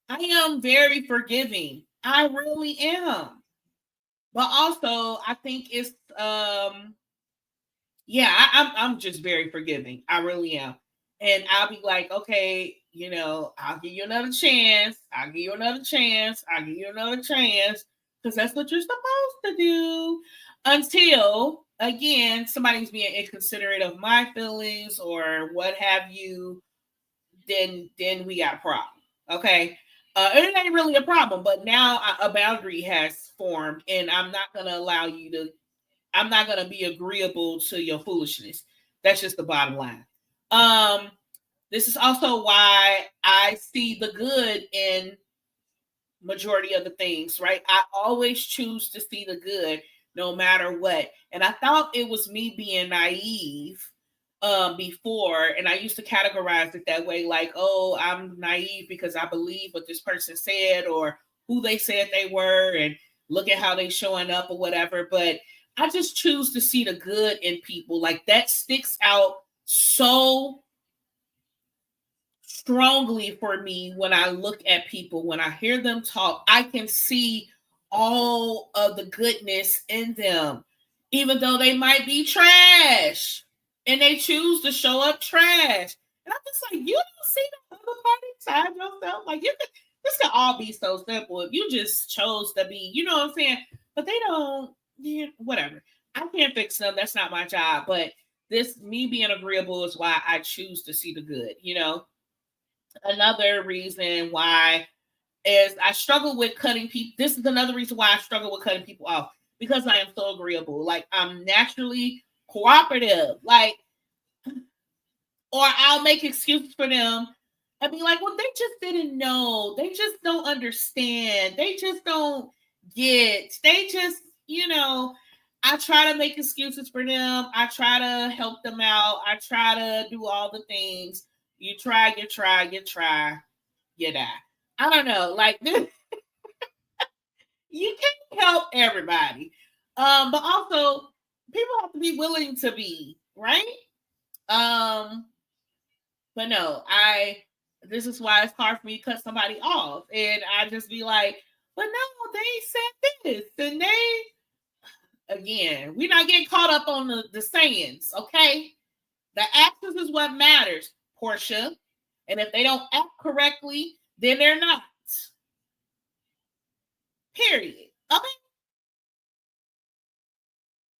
I am very forgiving. I really am. But also, I think it's yeah, I'm just very forgiving. I really am. And I'll be like, okay, I'll give you another chance. I'll give you another chance. I'll give you another chance. Because that's what you're supposed to do. Until, again, somebody's being inconsiderate of my feelings or what have you, then we got a problem. Okay. It ain't really a problem, but now a boundary has formed, and I'm not going to allow you to I'm not going to be agreeable to your foolishness. That's just the bottom line. This is also why I see the good in majority of the things, right? I always choose to see the good no matter what. And I thought it was me being naive before, and I used to categorize it that way, like, oh, I'm naive because I believe what this person said or who they said they were, and look at how they showing up or whatever. But I just choose to see the good in people. Like that sticks out so strongly for me when I look at people, when I hear them talk, I can see all of the goodness in them, even though they might be trash and they choose to show up trash. And I'm just like, you don't see the other part inside yourself. Like this could all be so simple if you just chose to be, you know what I'm saying? But they don't, yeah, whatever. I can't fix them. That's not my job. But this, me being agreeable is why I choose to see the good, Another reason why is I struggle with cutting people. This is another reason why I struggle with cutting people off, because I am so agreeable. Like I'm naturally cooperative. Like, or I'll make excuses for them and be like, well, they just didn't know. They just don't understand. They just don't get. They just, I try to make excuses for them. I try to help them out. I try to do all the things. You try, you die. I don't know. Like, you can't help everybody. But also people have to be willing to be, right? But no, this is why it's hard for me to cut somebody off. And I just be like, but no, they said this. And again, we're not getting caught up on the sayings, okay? The actions is what matters, Portia. And if they don't act correctly, then they're not. Period. Okay?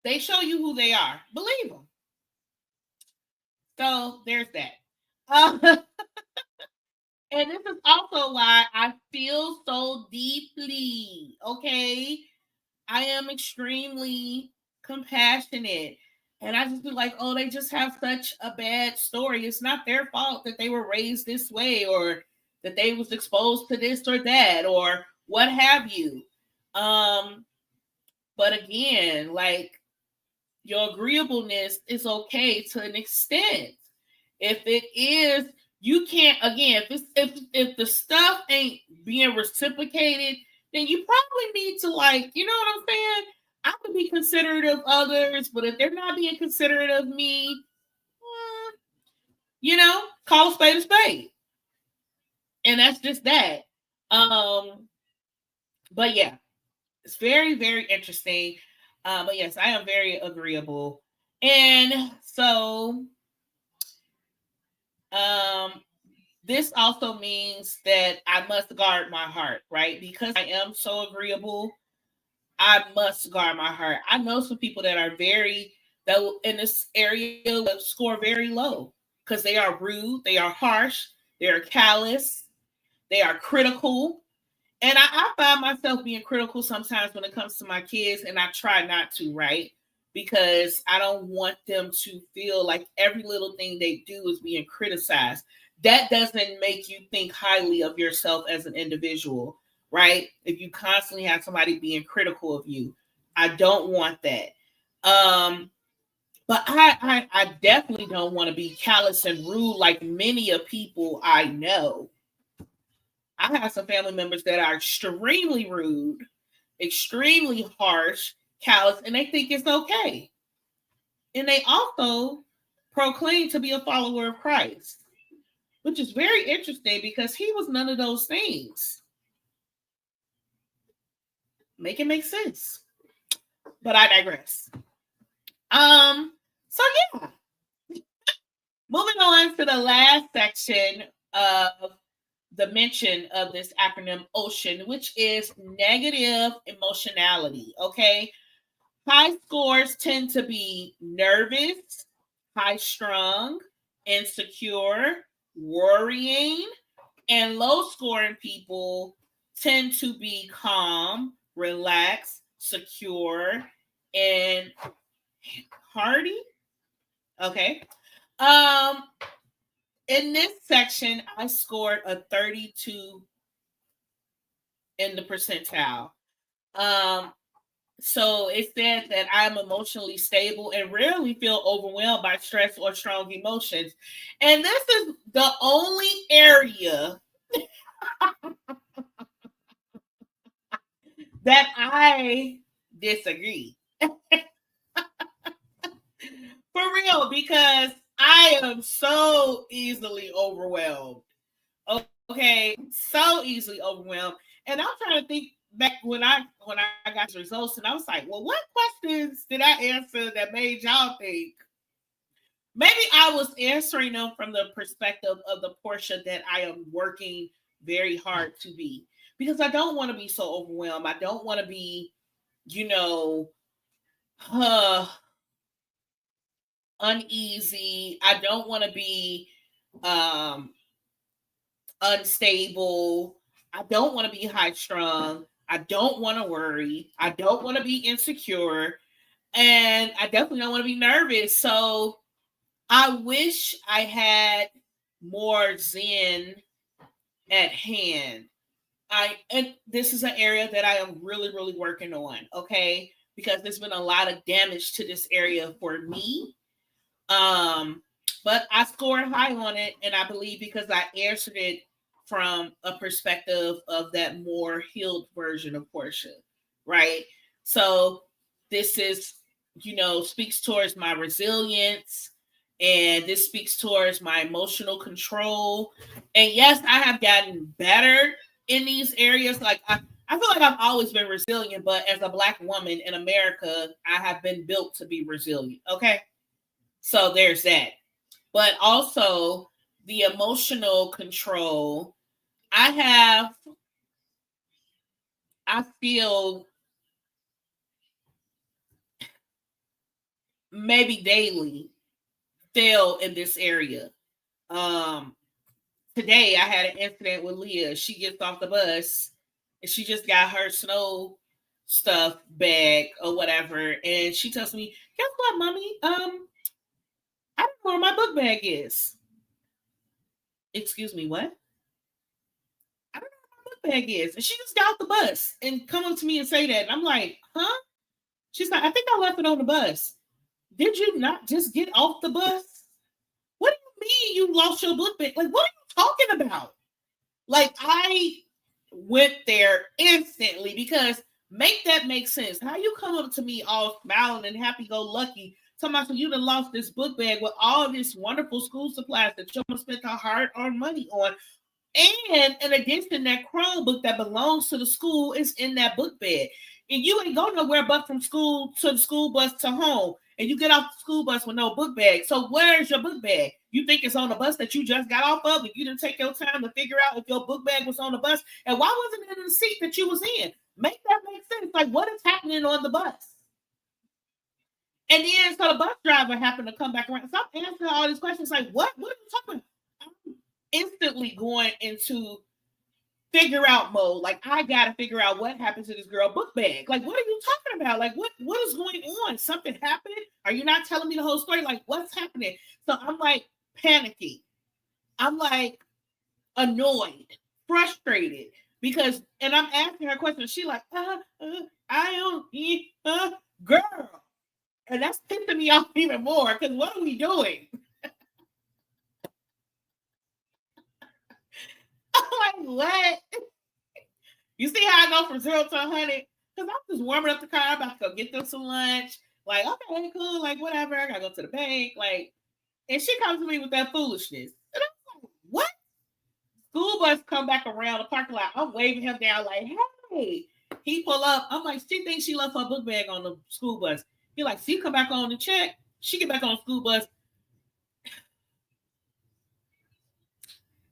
They show you who they are. Believe them. So there's that. And this is also why I feel so deeply. Okay? I am extremely compassionate. And I just be like, oh, they just have such a bad story. It's not their fault that they were raised this way or that they was exposed to this or that or what have you. But again, like, your agreeableness is okay to an extent. If it is, you can't, again, if the stuff ain't being reciprocated, then you probably need to, like, you know what I'm saying? I could be considerate of others, but if they're not being considerate of me, call a spade a spade. And that's just that. But yeah, it's very, very interesting. But yes, I am very agreeable. And so this also means that I must guard my heart, right? Because I am so agreeable, I must guard my heart. I know some people that are that in this area will score very low because they are rude, they are harsh, they are callous, they are critical. And I find myself being critical sometimes when it comes to my kids, and I try not to, right? Because I don't want them to feel like every little thing they do is being criticized. That doesn't make you think highly of yourself as an individual, right? If you constantly have somebody being critical of you, I don't want that. But I definitely don't want to be callous and rude like many of people I know. I have some family members that are extremely rude, extremely harsh, callous, and they think it's okay. And they also proclaim to be a follower of Christ, which is very interesting because he was none of those things. Make it make sense. But I digress. So yeah. Moving on to the last section of the mention of this acronym OCEAN, which is negative emotionality. Okay. High scores tend to be nervous, high strung, insecure, worrying, and low scoring people tend to be calm, relaxed, secure, and hardy. Okay. In this section, I scored a 32 in the percentile. So it said that I'm emotionally stable and rarely feel overwhelmed by stress or strong emotions. And this is the only area that I disagree. For real, because I am so easily overwhelmed. Okay, so easily overwhelmed. And I'm trying to think back when I got the results, and I was like, well, what questions did I answer that made y'all think? Maybe I was answering them from the perspective of the Portia that I am working very hard to be. Because I don't want to be so overwhelmed. I don't want to be, uneasy. I don't want to be unstable. I don't want to be high strung. I don't want to worry. I don't want to be insecure. And I definitely don't want to be nervous. So I wish I had more Zen at hand. And this is an area that I am really, really working on. Okay. because there's been a lot of damage to this area for me. But I scored high on it, and I believe because I answered it from a perspective of that more healed version of Portia, right? So this is, speaks towards my resilience, and this speaks towards my emotional control. And yes, I have gotten better in these areas. Like I feel like I've always been resilient, but as a Black woman in America, I have been built to be resilient. Okay. So there's that. But also the emotional control. I feel maybe daily fail in this area. Today I had an incident with Leah. She gets off the bus and she just got her snow stuff bag or whatever. And she tells me, guess what, mommy? I don't know where my book bag is. Excuse me, what? I don't know where my book bag is. And she just got off the bus and come up to me and say that. And I'm like, huh? She's like, I think I left it on the bus. Did you not just get off the bus? What do you mean you lost your book bag? Like, what are you talking about? Like, I went there instantly because make that make sense. How you come up to me all smiling and happy-go-lucky, talking about you done lost this book bag with all this wonderful school supplies that you spent a hard-earned money on. And in addition, that Chromebook that belongs to the school is in that book bag. And you ain't go nowhere but from school to the school bus to home. And you get off the school bus with no book bag. So where's your book bag? You think it's on the bus that you just got off of, and you didn't take your time to figure out if your book bag was on the bus? And why wasn't it in the seat that you was in? Make that make sense. Like, what is happening on the bus? And then so the bus driver happened to come back around. So I'm answering all these questions like, what are you talking about? I'm instantly going into figure out mode. Like, I gotta figure out what happened to this girl book bag. Like, what are you talking about? Like, what is going on? Something happened? Are you not telling me the whole story? Like, what's happening? So I'm like panicky. I'm like annoyed, frustrated, because, and I'm asking her questions. She like, I don't, girl. And that's pissing me off even more, because what are we doing? I'm like, what? You see how I go from 0 to 100? Because I'm just warming up the car. I'm about to go get them some lunch. Like, okay, cool. Like, whatever. I got to go to the bank. Like, and she comes to me with that foolishness. And I'm like, what? School bus come back around the parking lot. I'm waving him down like, hey. He pull up. I'm like, she thinks she left her book bag on the school bus. He like, she come back on the check. She get back on the school bus.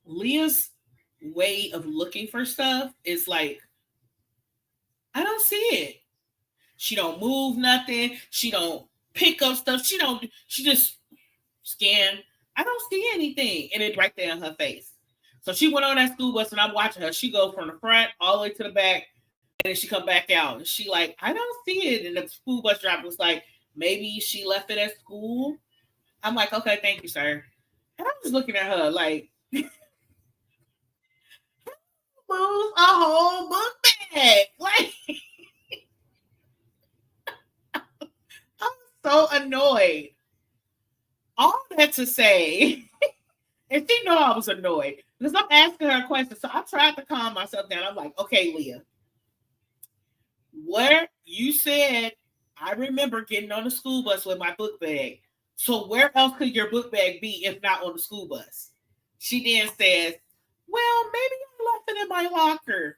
Leah's way of looking for stuff is like, I don't see it. She don't move nothing. She don't pick up stuff. She just scan. I don't see anything. And it's right there in her face. So she went on that school bus and I'm watching her. She go from the front all the way to the back. And then she come back out. And she like, I don't see it. And the school bus driver was like, maybe she left it at school. I'm like, okay, thank you, sir. And I'm just looking at her like, move a whole book bag. Like, I'm so annoyed. All that to say, and she know I was annoyed because I'm asking her questions. So I tried to calm myself down. I'm like, okay, Leah, where you said, I remember getting on the school bus with my book bag. So where else could your book bag be if not on the school bus? She then says, well, maybe I left it in my locker.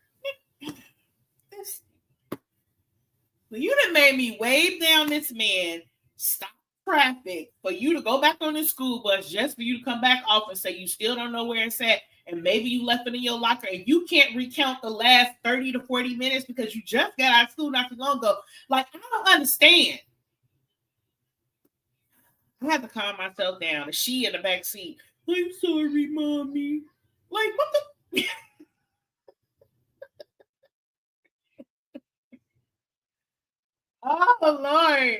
You done made me wave down this man, stop traffic for you to go back on the school bus just for you to come back off and say you still don't know where it's at, and maybe you left it in your locker and you can't recount the last 30 to 40 minutes because you just got out of school not too long ago. Like, I don't understand. I had to calm myself down. And she in the back seat, I'm sorry, mommy. Like, what the? Oh, Lord.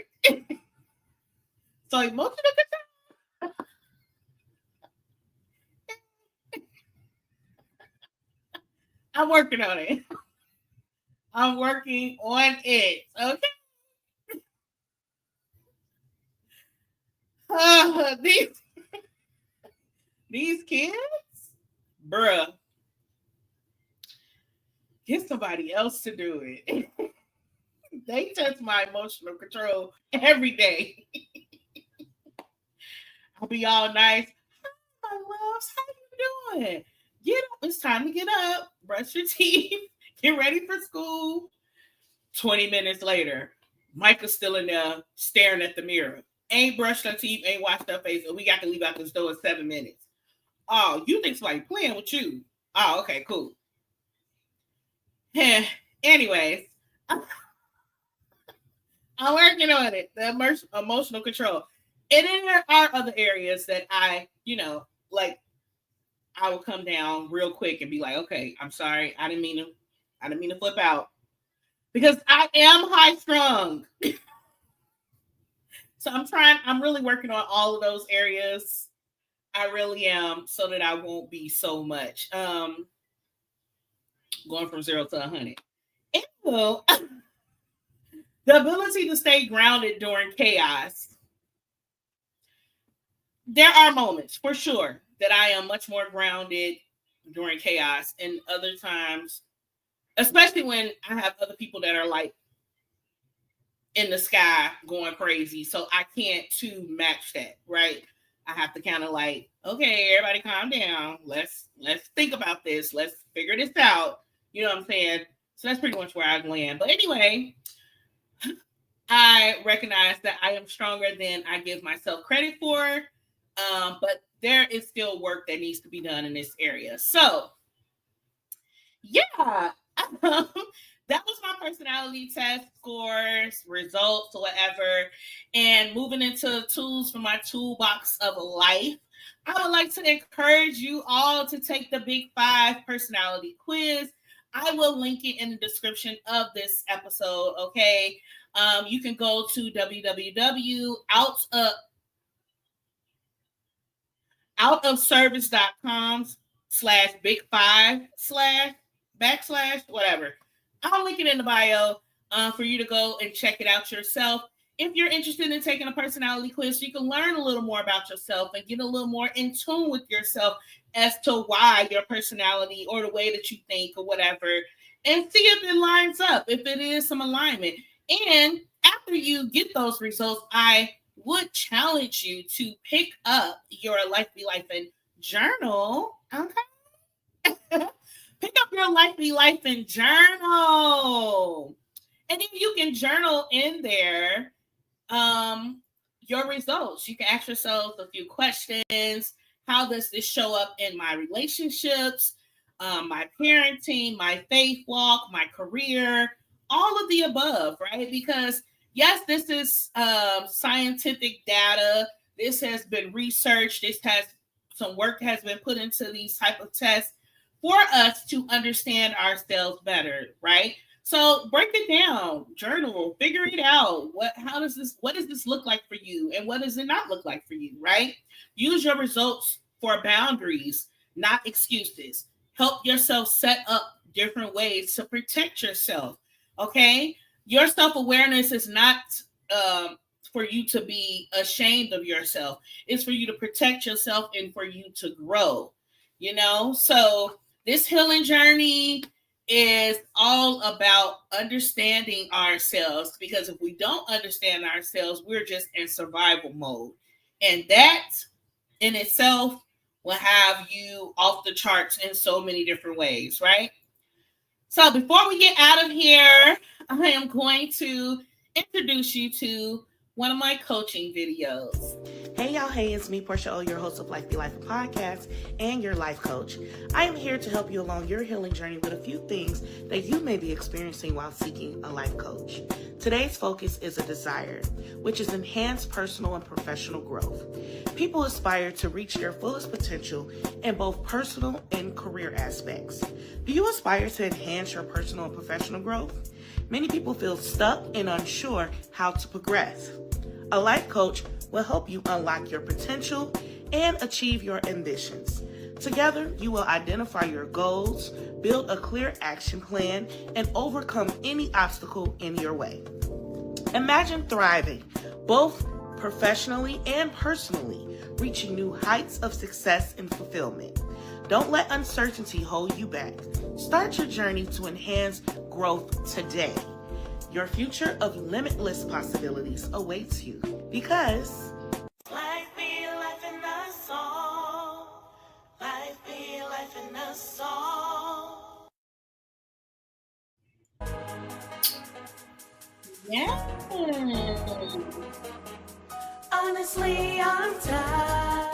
So emotional control. I'm working on it. I'm working on it. Okay. these kids, bruh, get somebody else to do it. They test my emotional control every day. I'll be all nice. Hi, my loves, how you doing? Get up. It's time to get up. Brush your teeth. Get ready for school. 20 minutes later, Micah's still in there staring at the mirror. Ain't brushed her teeth, ain't washed her face, and we got to leave out this door in 7 minutes. Oh, you think somebody playing with you? Oh, okay, cool. Anyways, I'm working on it. The emotional control. And then there are other areas that I will come down real quick and be like, okay, I'm sorry. I didn't mean to flip out. Because I am high strung. So I'm really working on all of those areas. I really am, so that I won't be so much. Going from 0 to 100. And so, the ability to stay grounded during chaos. There are moments, for sure, that I am much more grounded during chaos. And other times, especially when I have other people that are like in the sky going crazy. So I can't to match that, right? I have to kind of like, okay, everybody calm down. Let's think about this. Let's figure this out. You know what I'm saying? So that's pretty much where I land. But anyway, I recognize that I am stronger than I give myself credit for. But there is still work that needs to be done in this area. So, yeah. That was my personality test scores, results, or whatever. And moving into tools for my toolbox of life, I would like to encourage you all to take the Big 5 personality quiz. I will link it in the description of this episode, okay? You can go to www.outofservice.com/big5/whatever. I'll link it in the bio for you to go and check it out yourself. If you're interested in taking a personality quiz, you can learn a little more about yourself and get a little more in tune with yourself as to why your personality or the way that you think or whatever, and see if it lines up, if it is some alignment. And after you get those results, I would challenge you to pick up your Life Be Lifin' journal. Okay. Pick up your Life Be Lifin' journal. And then you can journal in there your results. You can ask yourself a few questions. How does this show up in my relationships, my parenting, my faith walk, my career, all of the above, right? Because yes, this is scientific data. This has been researched. Some work has been put into these type of tests for us to understand ourselves better, right? So break it down, journal, figure it out. What does this look like for you? And what does it not look like for you, right? Use your results for boundaries, not excuses. Help yourself set up different ways to protect yourself, okay? Your self-awareness is not for you to be ashamed of yourself. It's for you to protect yourself and for you to grow, So this healing journey is all about understanding ourselves, because if we don't understand ourselves, we're just in survival mode. And that in itself will have you off the charts in so many different ways, right? So before we get out of here, I am going to introduce you to one of my coaching videos. Hey y'all, it's me, Porschia O, your host of Life Be Life podcast and your life coach. I am here to help you along your healing journey with a few things that you may be experiencing while seeking a life coach. Today's focus is a desire, which is enhanced personal and professional growth. People aspire to reach their fullest potential in both personal and career aspects. Do you aspire to enhance your personal and professional growth? Many people feel stuck and unsure how to progress. A life coach will help you unlock your potential and achieve your ambitions. Together, you will identify your goals, build a clear action plan, and overcome any obstacle in your way. Imagine thriving, both professionally and personally, reaching new heights of success and fulfillment. Don't let uncertainty hold you back. Start your journey to enhance growth today. Your future of limitless possibilities awaits you because life be life in a song. Life be life in a song. Yeah. Honestly, I'm tired.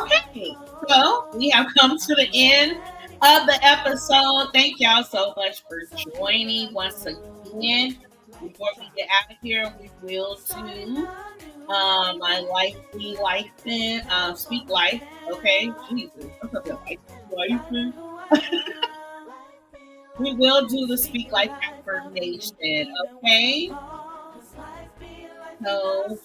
Okay, so we have come to the end of the episode. Thank y'all so much for joining once again. Before we get out of here, we will do my Life Be Lifin, Speak Life. Okay, Jesus, I'm talking about Lifin. We will do the Speak Life affirmation. Okay, so.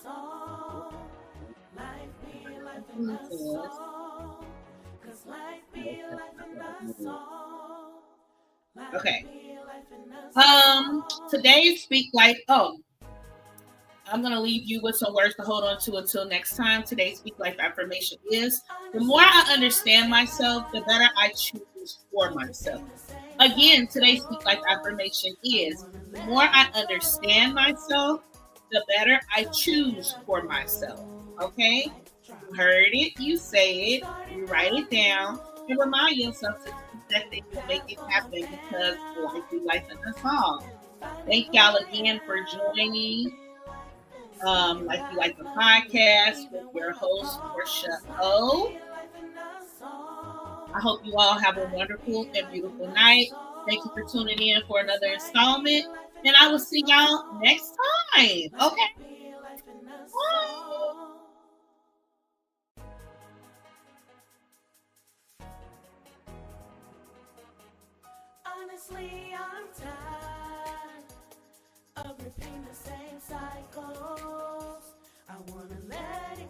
Okay. Today's Speak Life. Oh, I'm gonna leave you with some words to hold on to until next time. Today's Speak Life affirmation is: the more I understand myself, the better I choose for myself. Again, today's Speak Life affirmation is: the more I understand myself, the better I choose for myself. Okay? You heard it, you say it, you write it down, and remind yourself to keep that thing to make it happen because life be life in us all. Thank y'all again for joining Life Be Life the podcast with your host, Porschia O. I hope you all have a wonderful and beautiful night. Thank you for tuning in for another installment. And I will see y'all next time. Okay. Bye. Honestly, I'm tired of repeating the same cycle.